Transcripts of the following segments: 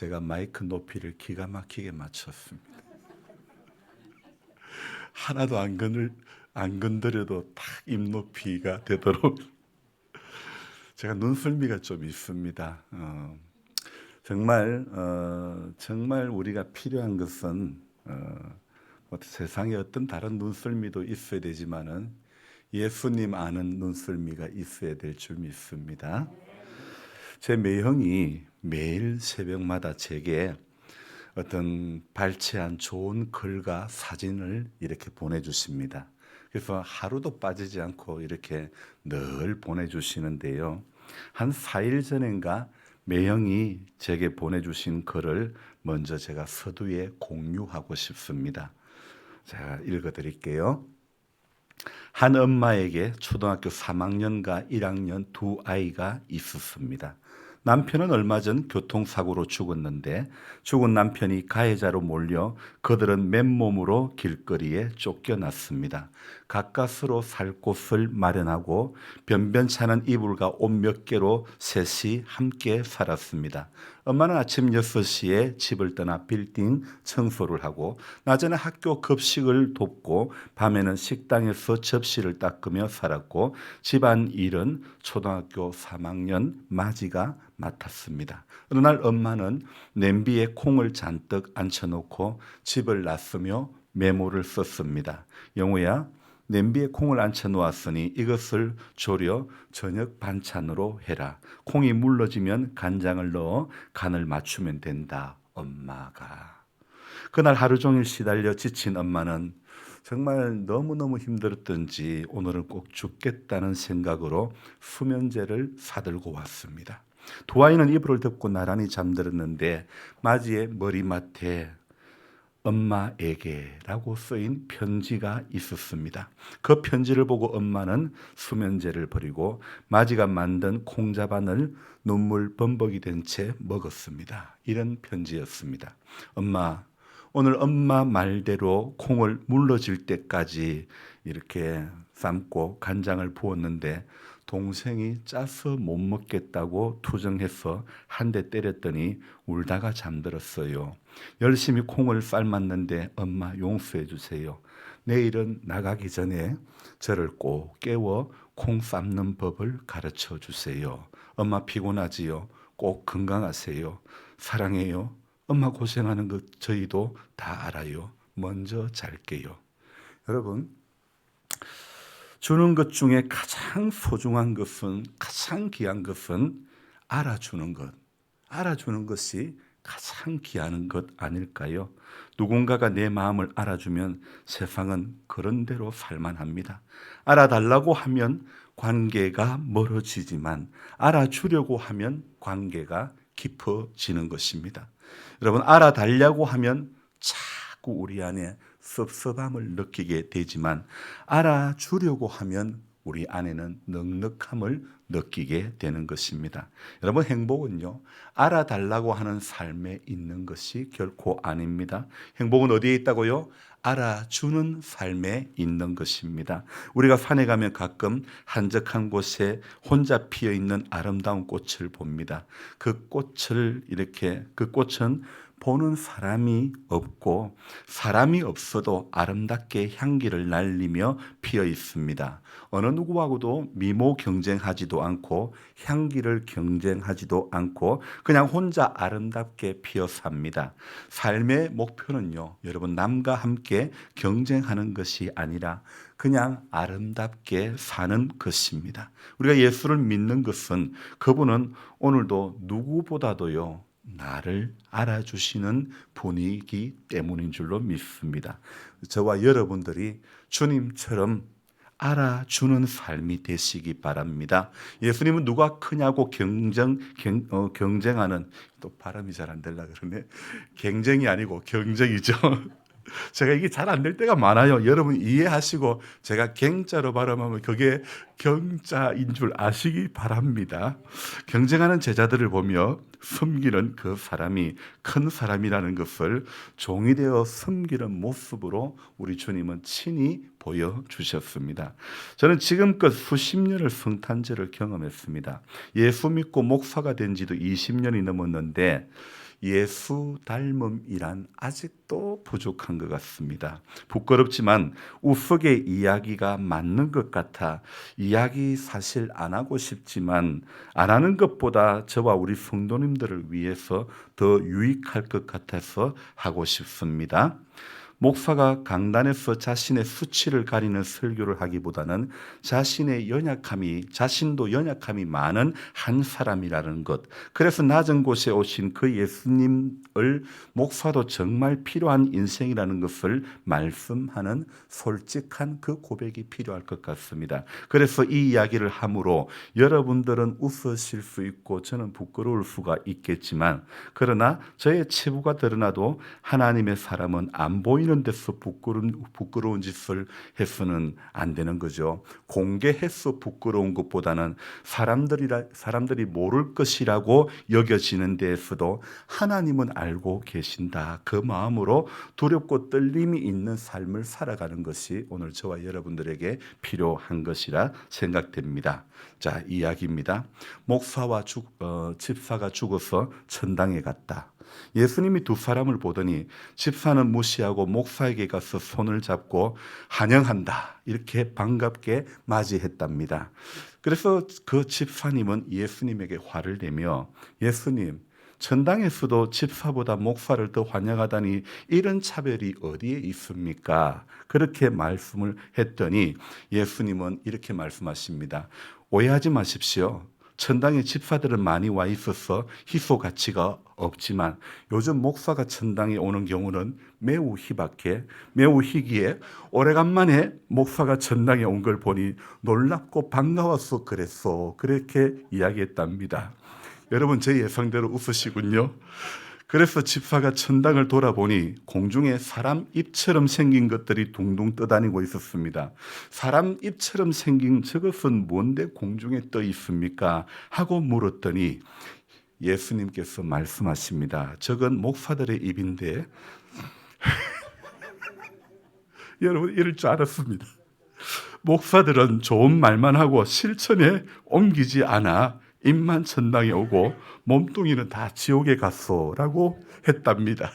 제가 마이크 높이를 기가 막히게 맞췄습니다. 하나도 안 건드려도 딱 입 높이가 되도록 제가 눈썰미가 좀 있습니다. 정말 우리가 필요한 것은 뭐 세상에 어떤 다른 눈썰미도 있어야 되지만은 예수님 아는 눈썰미가 있어야 될 줄 믿습니다. 제 매형이 매일 새벽마다 제게 어떤 발췌한 좋은 글과 사진을 이렇게 보내주십니다. 그래서 하루도 빠지지 않고 이렇게 늘 보내주시는데요. 한 4일 전인가 매형이 제게 보내주신 글을 먼저 제가 서두에 공유하고 싶습니다. 제가 읽어드릴게요. 한 엄마에게 초등학교 3학년과 1학년 두 아이가 있었습니다. 남편은 얼마 전 교통사고로 죽었는데 죽은 남편이 가해자로 몰려 그들은 맨몸으로 길거리에 쫓겨났습니다. 가까스로 살 곳을 마련하고 변변찮은 이불과 옷 몇 개로 셋이 함께 살았습니다. 엄마는 아침 6시에 집을 떠나 빌딩 청소를 하고 낮에는 학교 급식을 돕고 밤에는 식당에서 접시를 닦으며 살았고 집안 일은 초등학교 3학년 마지가 맡았습니다. 어느 날 엄마는 냄비에 콩을 잔뜩 앉혀놓고 집을 나서며 메모를 썼습니다. 영호야, 냄비에 콩을 앉혀 놓았으니 이것을 졸여 저녁 반찬으로 해라. 콩이 물러지면 간장을 넣어 간을 맞추면 된다. 엄마가. 그날 하루 종일 시달려 지친 엄마는 정말 너무너무 힘들었던지 오늘은 꼭 죽겠다는 생각으로 수면제를 사들고 왔습니다. 두 아이는 이불을 덮고 나란히 잠들었는데 맞이의 머리맡에 엄마에게라고 쓰인 편지가 있었습니다. 그 편지를 보고 엄마는 수면제를 버리고 맞이가 만든 콩자반을 눈물 범벅이 된 채 먹었습니다. 이런 편지였습니다. 엄마, 오늘 엄마 말대로 콩을 물러질 때까지 이렇게 삶고 간장을 부었는데 동생이 짜서 못 먹겠다고 투정해서 한 대 때렸더니 울다가 잠들었어요. 열심히 콩을 삶았는데 엄마 용서해 주세요. 내일은 나가기 전에 저를 꼭 깨워 콩 삶는 법을 가르쳐 주세요. 엄마 피곤하지요? 꼭 건강하세요. 사랑해요. 엄마 고생하는 것 저희도 다 알아요. 먼저 잘게요. 여러분, 주는 것 중에 가장 소중한 것은, 가장 귀한 것은 알아주는 것. 알아주는 것이 가장 귀한 것 아닐까요? 누군가가 내 마음을 알아주면 세상은 그런 대로 살만합니다. 알아달라고 하면 관계가 멀어지지만 알아주려고 하면 관계가 깊어지는 것입니다. 여러분, 알아달라고 하면 자꾸 우리 안에 섭섭함을 느끼게 되지만 알아주려고 하면 우리 안에는 넉넉함을 느끼게 되는 것입니다. 여러분, 행복은요, 알아달라고 하는 삶에 있는 것이 결코 아닙니다. 행복은 어디에 있다고요? 알아주는 삶에 있는 것입니다. 우리가 산에 가면 가끔 한적한 곳에 혼자 피어 있는 아름다운 꽃을 봅니다. 그 꽃은 보는 사람이 없고 사람이 없어도 아름답게 향기를 날리며 피어 있습니다. 어느 누구하고도 미모 경쟁하지도 않고 향기를 경쟁하지도 않고 그냥 혼자 아름답게 피어 삽니다. 삶의 목표는요, 여러분, 남과 함께 경쟁하는 것이 아니라 그냥 아름답게 사는 것입니다. 우리가 예수를 믿는 것은 그분은 오늘도 누구보다도요, 나를 알아주시는 분이기 때문인 줄로 믿습니다. 저와 여러분들이 주님처럼 알아주는 삶이 되시기 바랍니다. 예수님은 누가 크냐고 경쟁하는, 또 발음이 잘 안 되려고 그러네. 경쟁이 아니고 경쟁이죠. 제가 이게 잘 안 될 때가 많아요. 여러분 이해하시고 제가 갱자로 발음하면 그게 경자인 줄 아시기 바랍니다. 경쟁하는 제자들을 보며 섬기는 그 사람이 큰 사람이라는 것을 종이 되어 섬기는 모습으로 우리 주님은 친히 보여주셨습니다. 저는 지금껏 수십 년을 성탄절을 경험했습니다. 예수 믿고 목사가 된 지도 20년이 넘었는데 예수 닮음이란 아직도 부족한 것 같습니다. 부끄럽지만 우스개 이야기가 맞는 것 같아 이야기 사실 안 하고 싶지만 안 하는 것보다 저와 우리 성도님들을 위해서 더 유익할 것 같아서 하고 싶습니다. 목사가 강단에서 자신의 수치를 가리는 설교를 하기보다는 자신도 연약함이 많은 한 사람이라는 것. 그래서 낮은 곳에 오신 그 예수님을 목사도 정말 필요한 인생이라는 것을 말씀하는 솔직한 그 고백이 필요할 것 같습니다. 그래서 이 이야기를 함으로 여러분들은 웃으실 수 있고 저는 부끄러울 수가 있겠지만, 그러나 저의 체부가 드러나도 하나님의 사람은 안 보이는 데서 부끄러운 짓을 해서는 안 되는 거죠. 공개해서 부끄러운 것보다는 사람들이 모를 것이라고 여겨지는 데에서도 하나님은 알고 계신다, 그 마음으로 두렵고 떨림이 있는 삶을 살아가는 것이 오늘 저와 여러분들에게 필요한 것이라 생각됩니다. 자, 이야기입니다. 목사와 집사가 죽어서 천당에 갔다. 예수님이 두 사람을 보더니 집사는 무시하고 목사에게 가서 손을 잡고 환영한다, 이렇게 반갑게 맞이했답니다. 그래서 그 집사님은 예수님에게 화를 내며, 예수님, 천당에서도 집사보다 목사를 더 환영하다니 이런 차별이 어디에 있습니까? 그렇게 말씀을 했더니 예수님은 이렇게 말씀하십니다. 오해하지 마십시오. 천당에 집사들은 많이 와 있어서 희소 가치가 없지만 요즘 목사가 천당에 오는 경우는 매우 희귀해 오래간만에 목사가 천당에 온 걸 보니 놀랍고 반가워서 그랬어, 그렇게 이야기했답니다. 여러분, 제 예상대로 웃으시군요. 그래서 집사가 천당을 돌아보니 공중에 사람 입처럼 생긴 것들이 둥둥 떠다니고 있었습니다. 사람 입처럼 생긴 저것은 뭔데 공중에 떠 있습니까? 하고 물었더니 예수님께서 말씀하십니다. 저건 목사들의 입인데 여러분, 이럴 줄 알았습니다. 목사들은 좋은 말만 하고 실천에 옮기지 않아 입만 천당에 오고 몸뚱이는 다 지옥에 갔소라고 했답니다.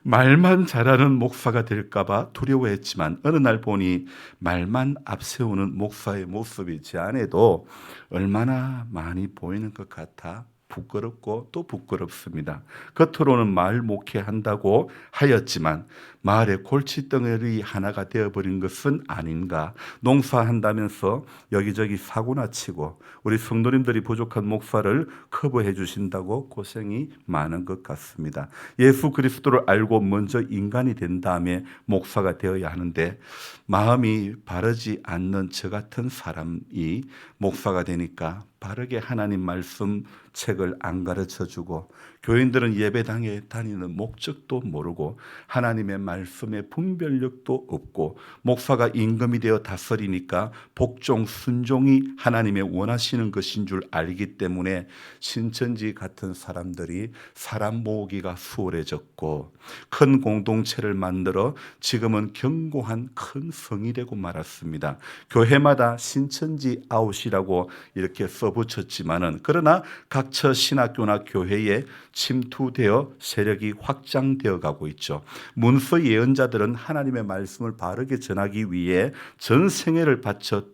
말만 잘하는 목사가 될까봐 두려워했지만 어느 날 보니 말만 앞세우는 목사의 모습이 제 안에도 얼마나 많이 보이는 것 같아 부끄럽고 또 부끄럽습니다. 겉으로는 마을 목회한다고 하였지만 마을의 골칫덩어리 하나가 되어버린 것은 아닌가. 농사한다면서 여기저기 사고나 치고 우리 성도님들이 부족한 목사를 커버해 주신다고 고생이 많은 것 같습니다. 예수 그리스도를 알고 먼저 인간이 된 다음에 목사가 되어야 하는데 마음이 바르지 않는 저 같은 사람이 목사가 되니까 바르게 하나님 말씀 책을 안 가르쳐주고 교인들은 예배당에 다니는 목적도 모르고 하나님의 말씀의 분별력도 없고 목사가 임금이 되어 다스리니까 복종 순종이 하나님의 원하시는 것인 줄 알기 때문에 신천지 같은 사람들이 사람 모으기가 수월해졌고 큰 공동체를 만들어 지금은 견고한 큰 성이 되고 말았습니다. 교회마다 신천지 아웃이라고 이렇게 써붙였지만은 그러나 각처 신학교나 교회에 침투되어 세력이 확장되어 가고 있죠. 문서 예언자들은 하나님의 말씀을 바르게 전하기 위해 전 생애를 바쳐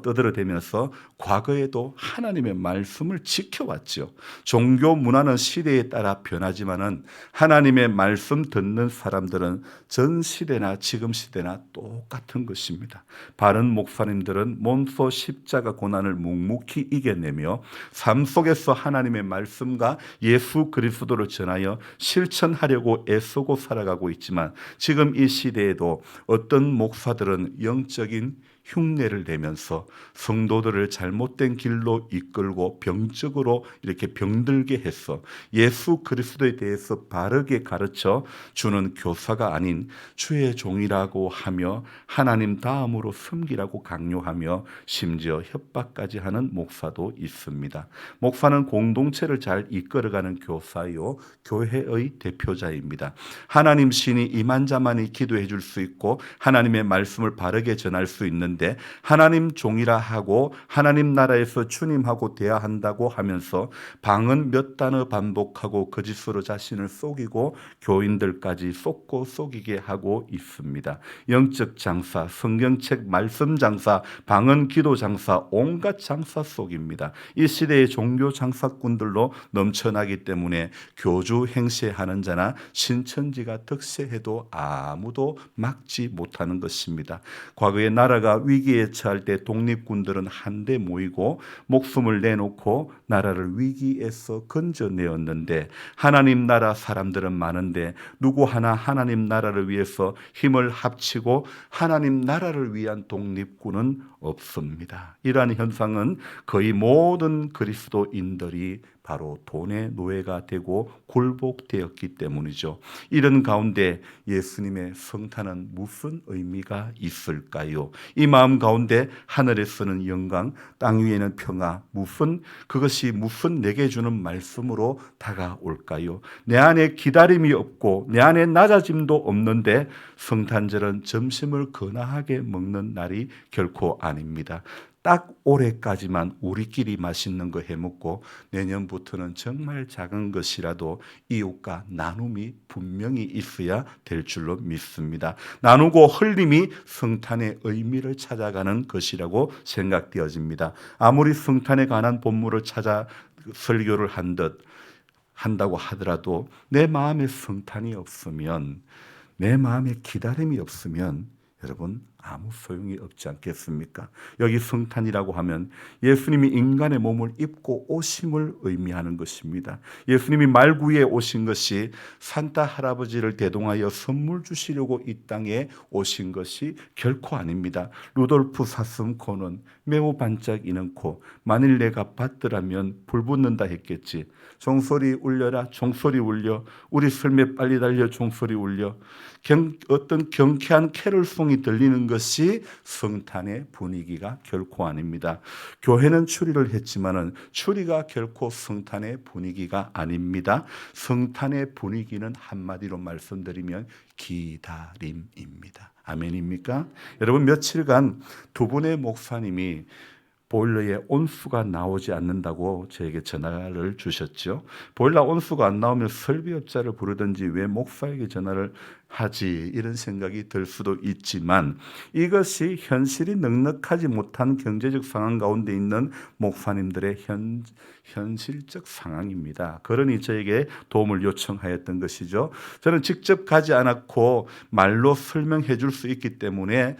떠들어대면서 과거에도 하나님의 말씀을 지켜왔죠. 종교 문화는 시대에 따라 변하지만은 하나님의 말씀 듣는 사람들은 전 시대나 지금 시대나 똑같은 것입니다. 바른 목사님들은 몸소 십자가 고난을 묵묵히 이겨내며 삶 속에서 하나님의 말씀과 예수 그리스도를 전하여 실천하려고 애쓰고 살아가고 있지만 지금 이 시대에도 어떤 목사들은 영적인 흉내를 내면서 성도들을 잘못된 길로 이끌고 병적으로 이렇게 병들게 해서 예수 그리스도에 대해서 바르게 가르쳐 주는 교사가 아닌 주의 종이라고 하며 하나님 다음으로 섬기라고 강요하며 심지어 협박까지 하는 목사도 있습니다. 목사는 공동체를 잘 이끌어가는 교사요 교회의 대표자입니다. 하나님 신이 이만자만이 기도해 줄 수 있고 하나님의 말씀을 바르게 전할 수 있는 있는데 하나님 종이라 하고 하나님 나라에서 주님하고 대화한다고 하면서 방언 몇 단어 반복하고 거짓으로 자신을 속이고 교인들까지 속고 속이게 하고 있습니다. 영적 장사, 성경책 말씀 장사, 방언 기도 장사, 온갖 장사 속입니다. 이 시대의 종교 장사꾼들로 넘쳐나기 때문에 교주 행세하는 자나 신천지가 득세해도 아무도 막지 못하는 것입니다. 과거에 나라가 위기에 처할 때 독립군들은 한데 모이고 목숨을 내놓고 나라를 위기에서 건져내었는데 하나님 나라 사람들은 많은데 누구 하나 하나님 나라를 위해서 힘을 합치고 하나님 나라를 위한 독립군은 없습니다. 이러한 현상은 거의 모든 그리스도인들이 바로 돈의 노예가 되고 굴복되었기 때문이죠. 이런 가운데 예수님의 성탄은 무슨 의미가 있을까요? 이 마음 가운데 하늘에서는 영광, 땅 위에는 평화, 그것이 무슨 내게 주는 말씀으로 다가올까요? 내 안에 기다림이 없고 내 안에 낮아짐도 없는데 성탄절은 점심을 거나하게 먹는 날이 결코 아닙니다. 딱 올해까지만 우리끼리 맛있는 거 해먹고 내년부터는 정말 작은 것이라도 이웃과 나눔이 분명히 있어야 될 줄로 믿습니다. 나누고 흘림이 성탄의 의미를 찾아가는 것이라고 생각되어집니다. 아무리 성탄에 관한 본문을 찾아 설교를 한다고 하더라도 내 마음에 성탄이 없으면, 내 마음에 기다림이 없으면 여러분 아무 소용이 없지 않겠습니까? 여기 성탄이라고 하면 예수님이 인간의 몸을 입고 오심을 의미하는 것입니다. 예수님이 말구에 오신 것이 산타 할아버지를 대동하여 선물 주시려고 이 땅에 오신 것이 결코 아닙니다. 루돌프 사슴코는 매우 반짝이는 코, 만일 내가 받더라면 불 붙는다 했겠지. 종소리 울려라, 종소리 울려, 우리 삶에 빨리 달려 종소리 울려. 어떤 경쾌한 캐럴송이 들리는 것이 성탄의 분위기가 결코 아닙니다. 교회는 추리를 했지만은 추리가 결코 성탄의 분위기가 아닙니다. 성탄의 분위기는 한마디로 말씀드리면 기다림입니다. 아멘입니까? 여러분, 며칠간 두 분의 목사님이 보일러에 온수가 나오지 않는다고 저에게 전화를 주셨죠. 보일러 온수가 안 나오면 설비업자를 부르든지 왜 목사에게 전화를 하지, 이런 생각이 들 수도 있지만 이것이 현실이 넉넉하지 못한 경제적 상황 가운데 있는 목사님들의 현실적 상황입니다. 그러니 저에게 도움을 요청하였던 것이죠. 저는 직접 가지 않았고 말로 설명해 줄 수 있기 때문에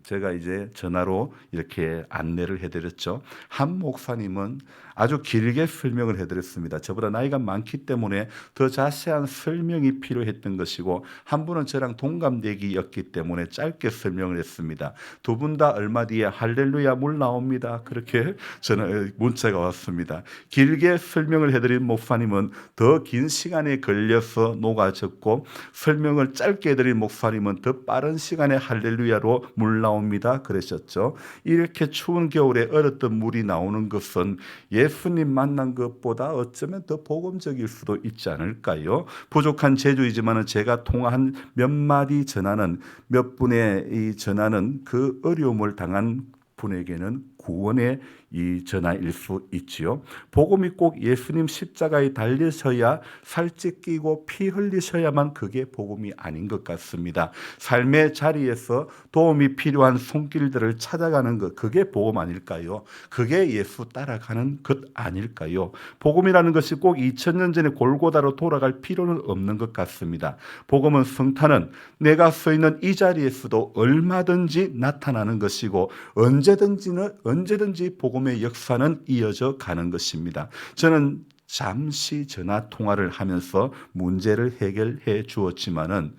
제가 이제 전화로 이렇게 안내를 해드렸죠. 한 목사님은 아주 길게 설명을 해드렸습니다. 저보다 나이가 많기 때문에 더 자세한 설명이 필요했던 것이고, 한 분은 저랑 동갑내기였기 때문에 짧게 설명을 했습니다. 두 분 다 얼마 뒤에 할렐루야 물 나옵니다, 그렇게 저는 문자가 왔습니다. 길게 설명을 해드린 목사님은 더 긴 시간에 걸려서 녹아졌고, 설명을 짧게 해드린 목사님은 더 빠른 시간에 할렐루야로 물 나옵니다 그러셨죠. 이렇게 추운 겨울에 얼었던 물이 나오는 것은 예수님 만난 것보다 어쩌면 더 복음적일 수도 있지 않을까요? 부족한 제주이지만 제가 통화한 몇 마디 전하는, 몇 분의 이 전하는 그 어려움을 당한 분에게는 구원의 이 전화일 수 있지요. 복음이 꼭 예수님 십자가에 달리셔야 살 찢기고 피 흘리셔야만 그게 복음이 아닌 것 같습니다. 삶의 자리에서 도움이 필요한 손길들을 찾아가는 것, 그게 복음 아닐까요? 그게 예수 따라가는 것 아닐까요? 복음이라는 것이 꼭 2000년 전에 골고다로 돌아갈 필요는 없는 것 같습니다. 복음은, 성탄은 내가 서 있는 이 자리에서도 얼마든지 나타나는 것이고 언제든지 복음의 역사는 이어져 가는 것입니다. 저는 잠시 전화 통화를 하면서 문제를 해결해 주었지만은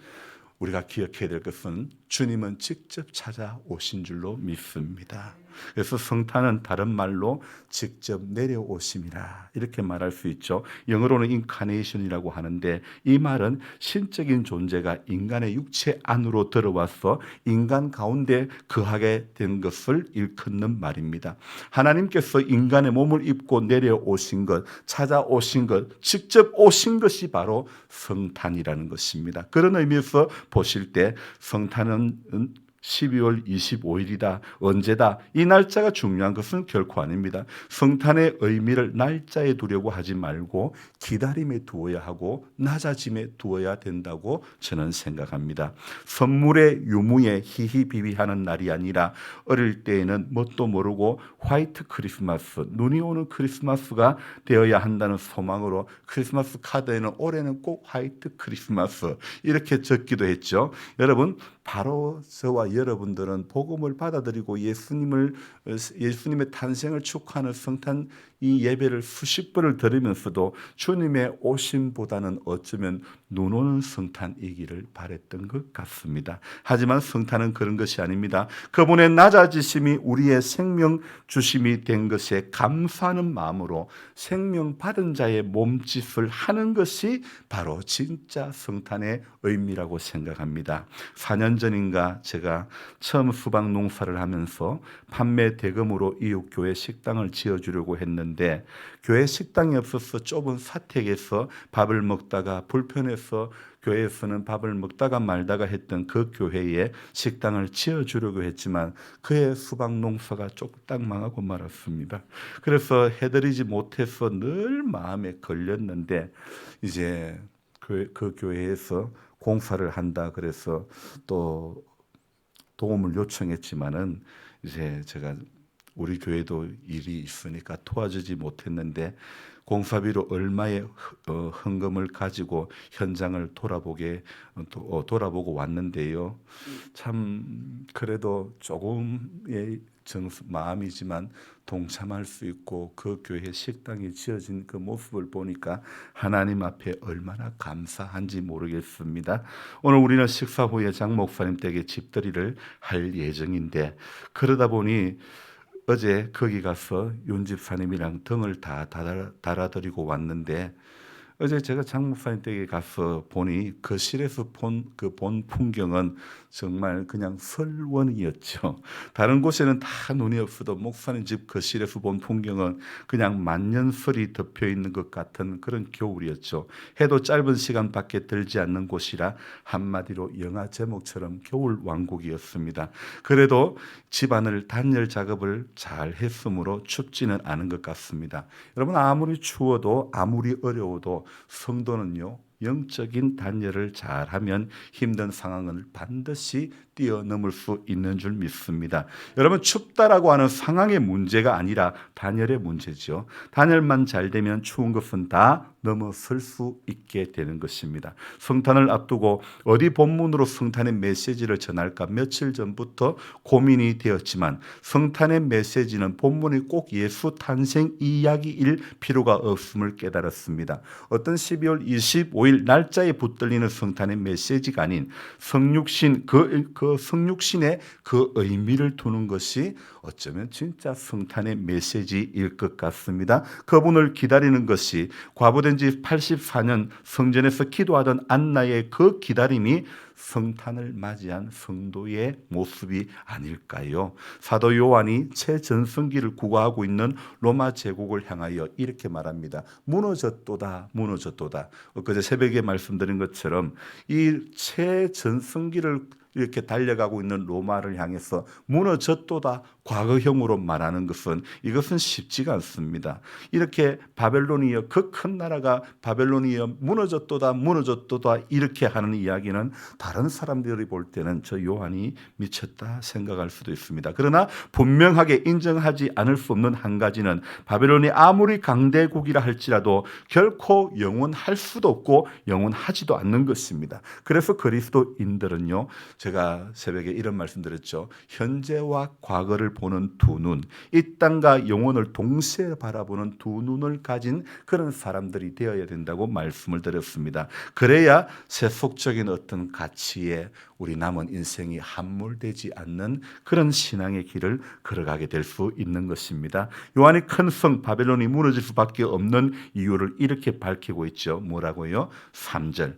우리가 기억해야 될 것은 주님은 직접 찾아오신 줄로 믿습니다. 그래서 성탄은 다른 말로 직접 내려오심이라 이렇게 말할 수 있죠. 영어로는 인카네이션이라고 하는데, 이 말은 신적인 존재가 인간의 육체 안으로 들어와서 인간 가운데 거하게 된 것을 일컫는 말입니다. 하나님께서 인간의 몸을 입고 내려오신 것, 찾아오신 것, 직접 오신 것이 바로 성탄이라는 것입니다. 그런 의미에서 보실 때 성탄은 12월 25일이다, 언제다, 이 날짜가 중요한 것은 결코 아닙니다. 성탄의 의미를 날짜에 두려고 하지 말고 기다림에 두어야 하고 낮아짐에 두어야 된다고 저는 생각합니다. 선물의 유무에 히히비비하는 날이 아니라 어릴 때에는 뭣도 모르고 화이트 크리스마스, 눈이 오는 크리스마스가 되어야 한다는 소망으로 크리스마스 카드에는 올해는 꼭 화이트 크리스마스 이렇게 적기도 했죠. 여러분, 바로 저와 여러분들은 복음을 받아들이고 예수님의 탄생을 축하하는 성탄 이 예배를 수십 번을 들으면서도 주님의 오심보다는 어쩌면 눈 오는 성탄이기를 바랬던 것 같습니다. 하지만 성탄은 그런 것이 아닙니다. 그분의 낮아지심이 우리의 생명 주심이 된 것에 감사하는 마음으로 생명 받은 자의 몸짓을 하는 것이 바로 진짜 성탄의 의미라고 생각합니다. 4년 전인가 제가 처음 수박 농사를 하면서 판매 대금으로 이웃교회 식당을 지어주려고 했는데 교회 식당이 없어서 좁은 사택에서 밥을 먹다가 불편해서 교회에서는 밥을 먹다가 말다가 했던 그 교회에 식당을 지어주려고 했지만 그의 수박 농사가 쫄딱 망하고 말았습니다. 그래서 해드리지 못해서 늘 마음에 걸렸는데 이제 그 교회에서 공사를 한다 그래서 또 도움을 요청했지만은 이제 제가 우리 교회도 일이 있으니까 도와주지 못했는데 공사비로 얼마의 헌금을 가지고 현장을 돌아보고 왔는데요. 참 그래도 조금의 마음이지만 동참할 수 있고 그 교회 식당이 지어진 그 모습을 보니까 하나님 앞에 얼마나 감사한지 모르겠습니다. 오늘 우리는 식사 후에 장 목사님 댁에 집들이를 할 예정인데 그러다 보니 어제 거기 가서 윤 집사님이랑 등을 다 달아드리고 왔는데 어제 제가 장 목사님 댁에 가서 보니 거실에서 본 풍경은 정말 그냥 설원이었죠. 다른 곳에는 다 눈이 없어도 목사님 집 거실에서 본 풍경은 그냥 만년설이 덮여 있는 것 같은 그런 겨울이었죠. 해도 짧은 시간밖에 들지 않는 곳이라 한마디로 영화 제목처럼 겨울 왕국이었습니다. 그래도 집안을 단열 작업을 잘 했으므로 춥지는 않은 것 같습니다. 여러분, 아무리 추워도 아무리 어려워도 성도는요 영적인 단열을 잘하면 힘든 상황을 반드시 뛰어넘을 수 있는 줄 믿습니다. 여러분, 춥다라고 하는 상황의 문제가 아니라 단열의 문제죠. 단열만 잘 되면 추운 것은 다 넘어설 수 있게 되는 것입니다. 성탄을 앞두고 어디 본문으로 성탄의 메시지를 전할까 며칠 전부터 고민이 되었지만 성탄의 메시지는 본문이 꼭 예수 탄생 이야기일 필요가 없음을 깨달았습니다. 어떤 12월 25일 날짜에 붙들리는 성탄의 메시지가 아닌 성육신 그 성육신의 그 의미를 두는 것이 어쩌면 진짜 성탄의 메시지일 것 같습니다. 그분을 기다리는 것이 과부된 지 84년 성전에서 기도하던 안나의 그 기다림이 성탄을 맞이한 성도의 모습이 아닐까요? 사도 요한이 최전성기를 구가하고 있는 로마 제국을 향하여 이렇게 말합니다. 무너졌도다, 무너졌도다. 엊그제 새벽에 말씀드린 것처럼 이 최전성기를 이렇게 달려가고 있는 로마를 향해서 무너졌도다 과거형으로 말하는 이것은 쉽지가 않습니다. 이렇게 바벨론이여 그 큰 나라가 바벨론이여 무너졌도다 무너졌도다 이렇게 하는 이야기는 다른 사람들이 볼 때는 저 요한이 미쳤다 생각할 수도 있습니다. 그러나 분명하게 인정하지 않을 수 없는 한 가지는 바벨론이 아무리 강대국이라 할지라도 결코 영원할 수도 없고 영원하지도 않는 것입니다. 그래서 그리스도인들은요, 제가 새벽에 이런 말씀 드렸죠. 현재와 과거를 보는 두 눈, 이 땅과 영혼을 동시에 바라보는 두 눈을 가진 그런 사람들이 되어야 된다고 말씀을 드렸습니다. 그래야 세속적인 어떤 가치에 우리 남은 인생이 함몰되지 않는 그런 신앙의 길을 걸어가게 될 수 있는 것입니다. 요한이 큰 성 바벨론이 무너질 수밖에 없는 이유를 이렇게 밝히고 있죠. 뭐라고요? 3절.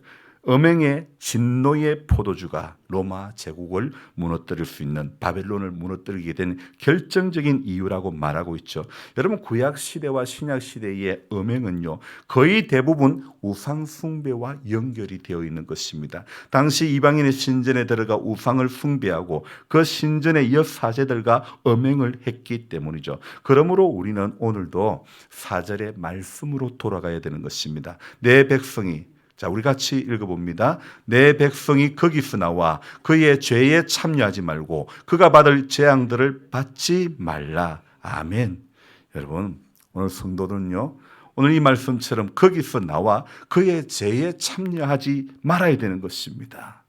음행의 진노의 포도주가 로마 제국을 무너뜨릴 수 있는, 바벨론을 무너뜨리게 된 결정적인 이유라고 말하고 있죠. 여러분, 구약 시대와 신약 시대의 음행은요, 거의 대부분 우상 숭배와 연결이 되어 있는 것입니다. 당시 이방인의 신전에 들어가 우상을 숭배하고 그 신전의 옛 사제들과 음행을 했기 때문이죠. 그러므로 우리는 오늘도 4절의 말씀으로 돌아가야 되는 것입니다. 내 백성이, 자, 우리 같이 읽어봅니다. 내 백성이 거기서 나와 그의 죄에 참여하지 말고 그가 받을 재앙들을 받지 말라. 아멘. 여러분, 오늘 성도들은요, 오늘 이 말씀처럼 거기서 나와 그의 죄에 참여하지 말아야 되는 것입니다.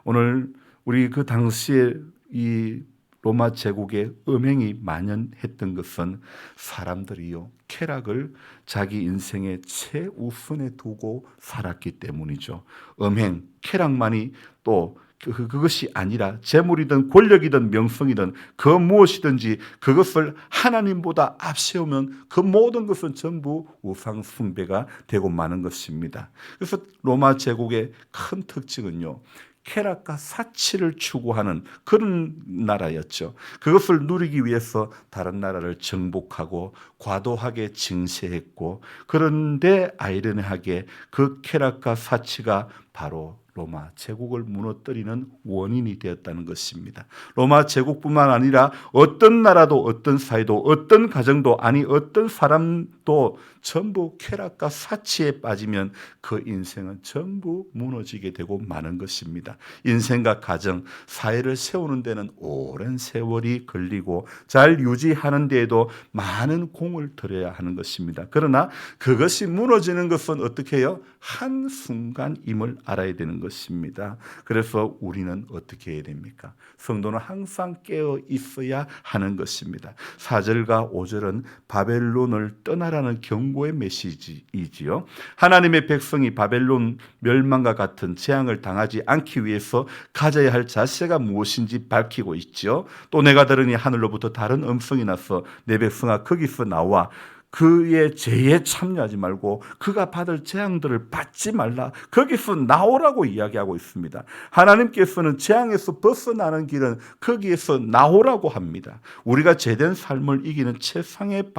오늘 우리 그 당시에 이 로마 제국의 음행이 만연했던 것은 사람들이요, 쾌락을 자기 인생의 최우선에 두고 살았기 때문이죠. 음행, 쾌락만이 또 그것이 아니라 재물이든 권력이든 명성이든 그 무엇이든지 그것을 하나님보다 앞세우면 그 모든 것은 전부 우상 숭배가 되고 마는 것입니다. 그래서 로마 제국의 큰 특징은요, 쾌락과 사치를 추구하는 그런 나라였죠. 그것을 누리기 위해서 다른 나라를 정복하고 과도하게 증세했고, 그런데 아이러니하게 그 쾌락과 사치가 바로 로마 제국을 무너뜨리는 원인이 되었다는 것입니다. 로마 제국뿐만 아니라 어떤 나라도, 어떤 사회도, 어떤 가정도, 아니 어떤 사람도 전부 쾌락과 사치에 빠지면 그 인생은 전부 무너지게 되고 마는 것입니다. 인생과 가정, 사회를 세우는 데는 오랜 세월이 걸리고 잘 유지하는 데에도 많은 공을 들여야 하는 것입니다. 그러나 그것이 무너지는 것은 어떻게 해요? 한순간임을 알아야 되는 것입니다. 그래서 우리는 어떻게 해야 됩니까? 성도는 항상 깨어 있어야 하는 것입니다. 4절과 5절은 바벨론을 떠나라는 경고의 메시지이지요. 하나님의 백성이 바벨론 멸망과 같은 재앙을 당하지 않기 위해서 가져야 할 자세가 무엇인지 밝히고 있죠. 또 내가 들으니 하늘로부터 다른 음성이 나서 내 백성아 거기서 나와 그의 죄에 참여하지 말고 그가 받을 재앙들을 받지 말라. 거기서 나오라고 이야기하고 있습니다. 하나님께서는 재앙에서 벗어나는 길은 거기에서 나오라고 합니다. 우리가 제된 삶을 이기는 최상의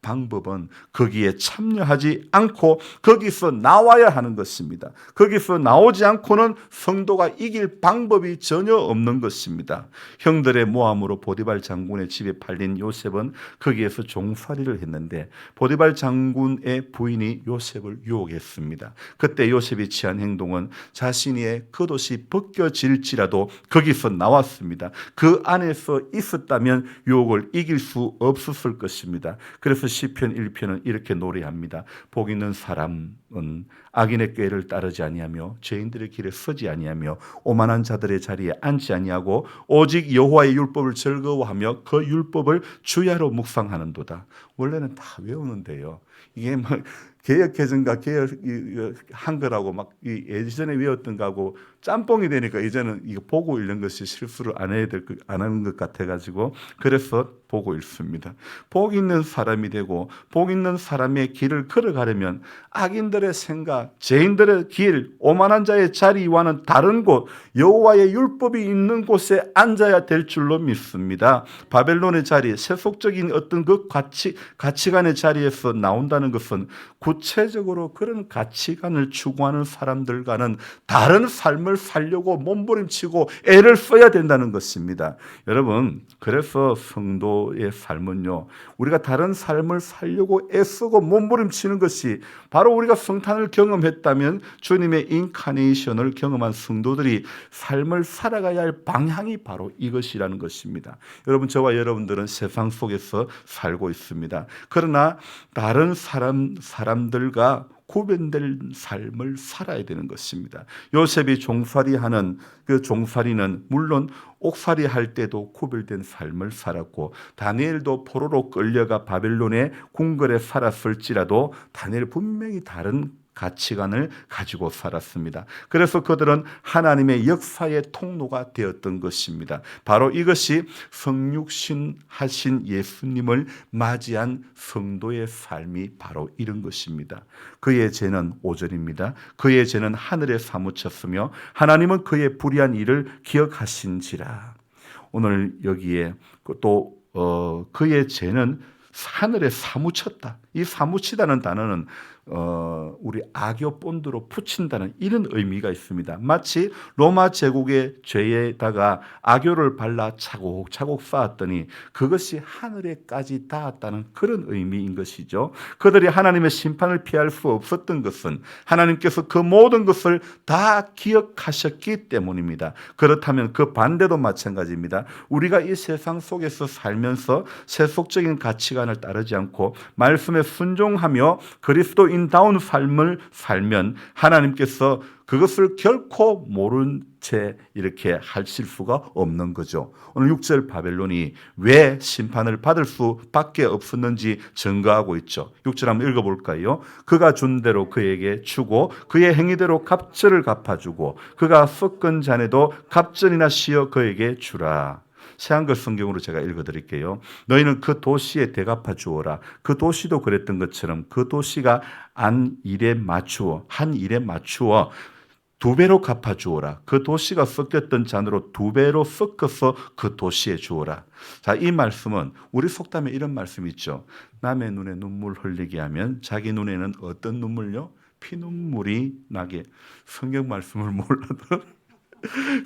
방법은 거기에 참여하지 않고 거기서 나와야 하는 것입니다. 거기서 나오지 않고는 성도가 이길 방법이 전혀 없는 것입니다. 형들의 모함으로 보디발 장군의 집에 팔린 요셉은 거기에서 종살이를 했는데 보디발 장군의 부인이 요셉을 유혹했습니다. 그때 요셉이 취한 행동은 자신의 겉옷이 벗겨질지라도 거기서 나왔습니다. 그 안에서 있었다면 유혹을 이길 수 없었을 것입니다. 그래서 시편 1편은 이렇게 노래합니다. 복 있는 사람은 악인의 꾀를 따르지 아니하며 죄인들의 길에 서지 아니하며 오만한 자들의 자리에 앉지 아니하고 오직 여호와의 율법을 즐거워하며 그 율법을 주야로 묵상하는도다. 원래는 다 외우는데요. 이게 막 개혁개정과 개혁 한글하고 막 예전에 외웠던 거하고 짬뽕이 되니까 이제는 이거 보고 읽는 것이 실수를 안 하는 것 같아가지고 그래서 보고 읽습니다. 복 있는 사람이 되고 복 있는 사람의 길을 걸어가려면 악인들의 생각, 죄인들의 길, 오만한 자의 자리와는 다른 곳, 여호와의 율법이 있는 곳에 앉아야 될 줄로 믿습니다. 바벨론의 자리, 세속적인 어떤 그 가치관의 자리에서 나온다는 것은 구체적으로 그런 가치관을 추구하는 사람들과는 다른 삶을 살려고 몸부림치고 애를 써야 된다는 것입니다. 여러분, 그래서 성도의 삶은요, 우리가 다른 삶을 살려고 애쓰고 몸부림치는 것이 바로 우리가 성탄을 경험했다면 주님의 인카네이션을 경험한 성도들이 삶을 살아가야 할 방향이 바로 이것이라는 것입니다. 여러분, 저와 여러분들은 세상 속에서 살고 있습니다. 그러나 다른 사람들과 구별된 삶을 살아야 되는 것입니다. 요셉이 종살이하는 그 종살이는 물론 옥살이 할 때도 구별된 삶을 살았고, 다니엘도 포로로 끌려가 바벨론의 궁궐에 살았을지라도 다니엘 분명히 다른 가치관을 가지고 살았습니다. 그래서 그들은 하나님의 역사의 통로가 되었던 것입니다. 바로 이것이 성육신 하신 예수님을 맞이한 성도의 삶이 바로 이런 것입니다. 그의 죄는 5절입니다. 그의 죄는 하늘에 사무쳤으며 하나님은 그의 불의한 일을 기억하신지라. 오늘 여기에 또 그의 죄는 하늘에 사무쳤다. 이 사무치다는 단어는 우리 악교 본드로 붙인다는 이런 의미가 있습니다. 마치 로마 제국의 죄에다가 악교를 발라 차곡차곡 쌓았더니 그것이 하늘에까지 닿았다는 그런 의미인 것이죠. 그들이 하나님의 심판을 피할 수 없었던 것은 하나님께서 그 모든 것을 다 기억하셨기 때문입니다. 그렇다면 그 반대도 마찬가지입니다. 우리가 이 세상 속에서 살면서 세속적인 가치관을 따르지 않고 말씀에 순종하며 그리스도인다운 삶을 살면 하나님께서 그것을 결코 모른 채 이렇게 하실 수가 없는 거죠. 오늘 6절 바벨론이 왜 심판을 받을 수밖에 없었는지 증거하고 있죠. 6절 한번 읽어볼까요? 그가 준 대로 그에게 주고 그의 행위대로 갑절을 갚아주고 그가 섞은 잔에도 갑절이나 씌어 그에게 주라. 새한글 성경으로 제가 읽어드릴게요. 너희는 그 도시에 대갚아 주어라. 그 도시도 그랬던 것처럼 그 도시가 한 일에 맞추어 두 배로 갚아 주어라. 그 도시가 섞였던 잔으로 두 배로 섞어서 그 도시에 주어라. 자, 이 말씀은 우리 속담에 이런 말씀이 있죠. 남의 눈에 눈물 흘리게 하면 자기 눈에는 어떤 눈물요? 피눈물이 나게. 성경 말씀을 몰라도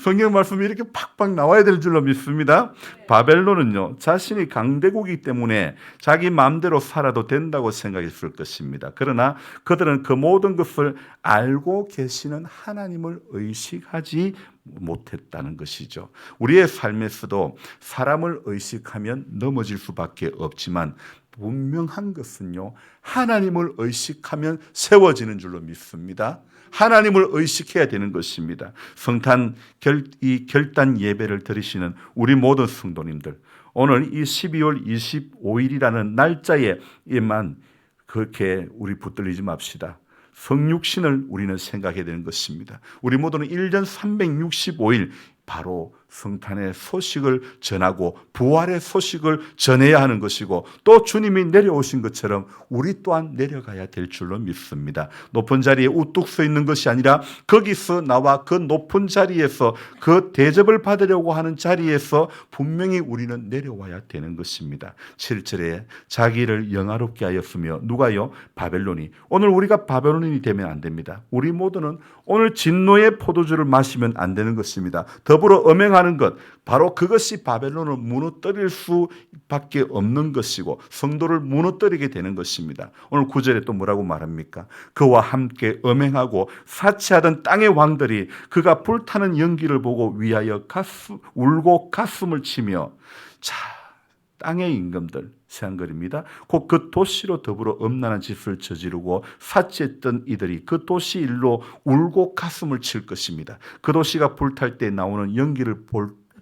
성경 말씀이 이렇게 팍팍 나와야 될 줄로 믿습니다. 바벨론은요, 자신이 강대국이기 때문에 자기 마음대로 살아도 된다고 생각했을 것입니다. 그러나 그들은 그 모든 것을 알고 계시는 하나님을 의식하지 못했다는 것이죠. 우리의 삶에서도 사람을 의식하면 넘어질 수밖에 없지만 분명한 것은요, 하나님을 의식하면 세워지는 줄로 믿습니다. 하나님을 의식해야 되는 것입니다. 성탄 결단 예배를 드리시는 우리 모든 성도님들, 오늘 이 12월 25일이라는 날짜에만 그렇게 우리 붙들리지 맙시다. 성육신을 우리는 생각해야 되는 것입니다. 우리 모두는 1년 365일 바로 성탄의 소식을 전하고 부활의 소식을 전해야 하는 것이고 또 주님이 내려오신 것처럼 우리 또한 내려가야 될 줄로 믿습니다. 높은 자리에 우뚝 서 있는 것이 아니라 거기서 나와 그 높은 자리에서 그 대접을 받으려고 하는 자리에서 분명히 우리는 내려와야 되는 것입니다. 7절에 자기를 영화롭게 하였으며 누가요? 바벨론이. 오늘 우리가 바벨론이 되면 안 됩니다. 우리 모두는 오늘 진노의 포도주를 마시면 안 되는 것입니다. 더불어 음행하는 것, 바로 그것이 바벨론을 무너뜨릴 수밖에 없는 것이고 성도를 무너뜨리게 되는 것입니다. 오늘 9절에 또 뭐라고 말합니까? 그와 함께 음행하고 사치하던 땅의 왕들이 그가 불타는 연기를 보고 위하여 울고 가슴을 치며, 자, 땅의 임금들, 새한글입니다. 곧 그 도시로 더불어 음란한 짓을 저지르고 사치했던 이들이 그 도시 일로 울고 가슴을 칠 것입니다. 그 도시가 불탈 때 나오는 연기를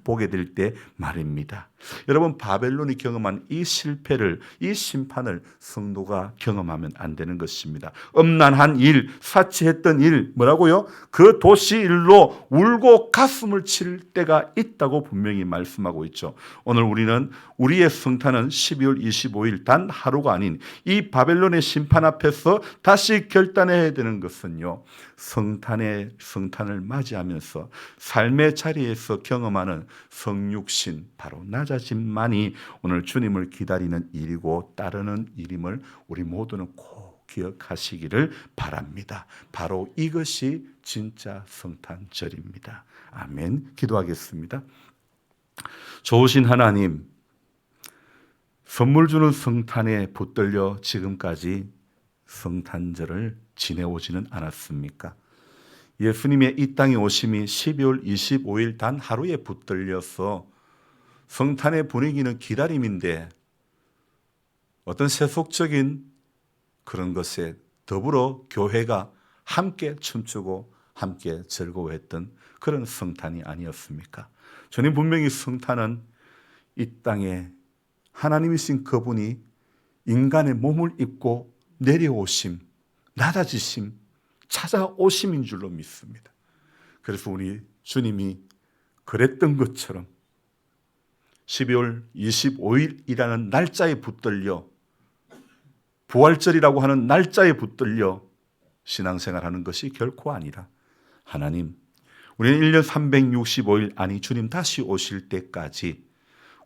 보게 될 때 말입니다. 여러분, 바벨론이 경험한 이 실패를, 이 심판을 성도가 경험하면 안 되는 것입니다. 음란한 일, 사치했던 일, 뭐라고요? 그 도시 일로 울고 가슴을 칠 때가 있다고 분명히 말씀하고 있죠. 오늘 우리는 우리의 성탄은 12월 25일 단 하루가 아닌 이 바벨론의 심판 앞에서 다시 결단해야 되는 것은요, 성탄을 맞이하면서 삶의 자리에서 경험하는 성육신, 바로 낮아짐만이 오늘 주님을 기다리는 일이고 따르는 일임을 우리 모두는 꼭 기억하시기를 바랍니다. 바로 이것이 진짜 성탄절입니다. 아멘. 기도하겠습니다. 좋으신 하나님, 선물 주는 성탄에 붙들려 지금까지 성탄절을 지내오지는 않았습니까? 예수님의 이 땅에 오심이 12월 25일 단 하루에 붙들려서 성탄의 분위기는 기다림인데 어떤 세속적인 그런 것에 더불어 교회가 함께 춤추고 함께 즐거워했던 그런 성탄이 아니었습니까? 저는 분명히 성탄은 이 땅에 하나님이신 그분이 인간의 몸을 입고 내려오심, 낮아지심, 찾아오심인 줄로 믿습니다. 그래서 우리 주님이 그랬던 것처럼 12월 25일이라는 날짜에 붙들려, 부활절이라고 하는 날짜에 붙들려 신앙생활하는 것이 결코 아니라, 하나님, 우리는 1년 365일, 아니 주님 다시 오실 때까지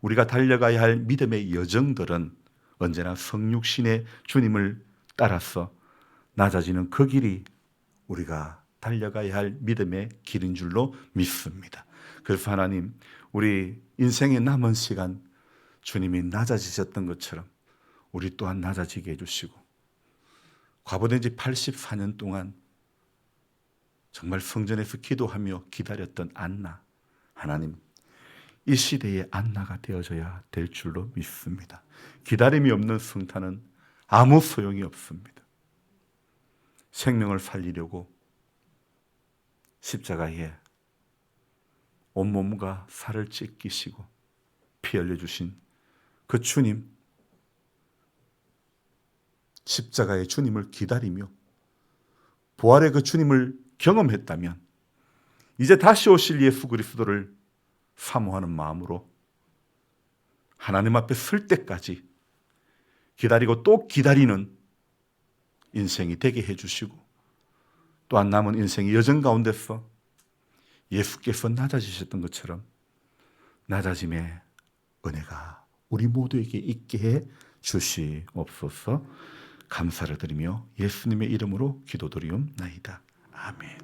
우리가 달려가야 할 믿음의 여정들은 언제나 성육신의 주님을 따라서 낮아지는 그 길이 우리가 달려가야 할 믿음의 길인 줄로 믿습니다. 그래서 하나님, 우리 인생의 남은 시간 주님이 낮아지셨던 것처럼 우리 또한 낮아지게 해주시고, 과부된 지 84년 동안 정말 성전에서 기도하며 기다렸던 안나, 하나님, 이 시대의 안나가 되어져야 될 줄로 믿습니다. 기다림이 없는 성탄은 아무 소용이 없습니다. 생명을 살리려고 십자가에 온몸과 살을 찢기시고 피 흘려주신 그 주님, 십자가의 주님을 기다리며 부활의 그 주님을 경험했다면 이제 다시 오실 예수 그리스도를 사모하는 마음으로 하나님 앞에 설 때까지 기다리고 또 기다리는 인생이 되게 해주시고, 또한 남은 인생의 여정 가운데서 예수께서 낮아지셨던 것처럼 낮아짐의 은혜가 우리 모두에게 있게 해 주시옵소서. 감사를 드리며 예수님의 이름으로 기도드리옵나이다. 아멘.